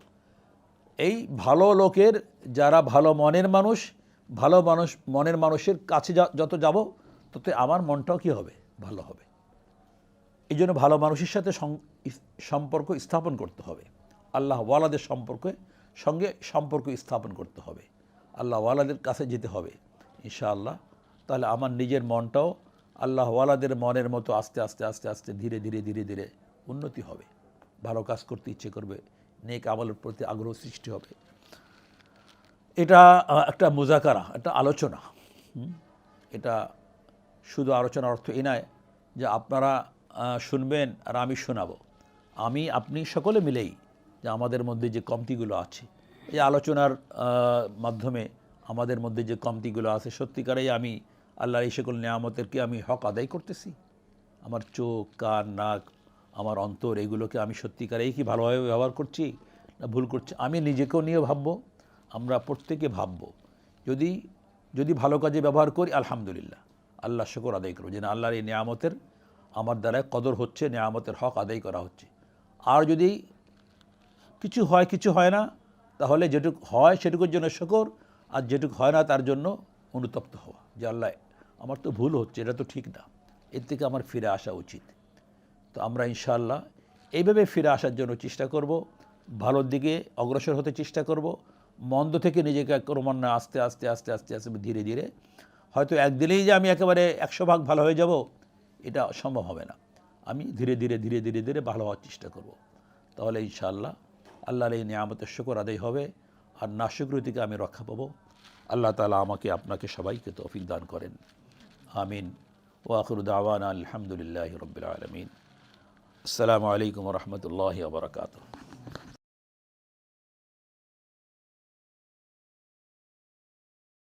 এই ভালো লোকের, যারা ভালো মনের মানুষ, ভালো মনের মানুষের কাছে যত যাব তত আমার মনটাও কী হবে? ভালো হবে। এই জন্য ভালো মানুষের সাথে সম্পর্ক স্থাপন করতে হবে, আল্লাহ ওয়ালাদের সঙ্গে সম্পর্ক স্থাপন করতে হবে, আল্লাহ ওয়ালাদের কাছে যেতে হবে ইনশাআল্লাহ। তাহলে আমার নিজের মনটাও আল্লাহ ওয়ালাদের মনের মতো আস্তে আস্তে আস্তে আস্তে ধীরে ধীরে ধীরে ধীরে উন্নতি হবে, ভালো কাজ করতে ইচ্ছে করবে, নেক আমলের প্রতি আগ্রহ সৃষ্টি হবে। এটা একটা মুজাকারা, একটা আলোচনা। এটা শুধু আলোচনার অর্থ এই নয় যে আপনারা শুনবেন আর আমি শোনাবো। আমি আপনি সকলে মিলেই যে আমাদের মধ্যে যে কমতিগুলো আছে, এই আলোচনার মাধ্যমে আমাদের মধ্যে যে কমতিগুলো আছে, সত্যিকারেই আমি আল্লাহর এই সকল নিয়ামতেরকে আমি হক আদায় করতেছি? আমার চোখ কান নাক আমার অন্তর, এগুলোকে আমি সত্যিকারেই কি ভালোভাবে ব্যবহার করছি না ভুল করছি? আমি নিজেকেও নিয়ে ভাববো, আমরা প্রত্যেকে ভাববো। যদি ভালো কাজে ব্যবহার করি আলহামদুলিল্লাহ, আল্লাহ শুকর আদায় করবো যে না, আল্লাহর এই নিয়ামতের আমার দ্বারায় কদর হচ্ছে, নিয়ামতের হক আদায় করা হচ্ছে। আর যদি কিছু হয় কিছু হয় না, তাহলে যেটুকু হয় সেটুকুর জন্য শুকর, আর যেটুকু হয় না তার জন্য অনুতপ্ত হওয়া যে আল্লাহ আমার তো ভুল হচ্ছে, এটা তো ঠিক না, এর থেকে আমার ফিরে আসা উচিত। তো আমরা ইনশাআল্লাহ এইভাবে ফিরে আসার জন্য চেষ্টা করব, ভালোর দিকে অগ্রসর হতে চেষ্টা করব, মন্দ থেকে নিজেকে ক্রমান্বয়ে আস্তে আস্তে আস্তে আস্তে আস্তে ধীরে ধীরে, হয়তো একদিনেই যে আমি একেবারে 100 ভাগ ভালো হয়ে যাব এটা সম্ভব হবে না। আমি ধীরে ধীরে ধীরে ধীরে ধীরে ভালো হওয়ার চেষ্টা করব। তাহলে ইনশাআল্লাহ আল্লাহর এই নিয়ামতের শুকর আদায় হবে, আর নাশুকরি থেকে আমি রক্ষা পাবো। আল্লাহ তাআলা আমাকে আপনাকে সবাইকে তৌফিক দান করেন, আমিন। ওয়া আখিরু দাওয়ানা আলহামদুলিল্লাহি রাব্বিল আলামিন। আসসালামু আলাইকুম ওয়া রাহমাতুল্লাহি ওয়া বারাকাতুহু।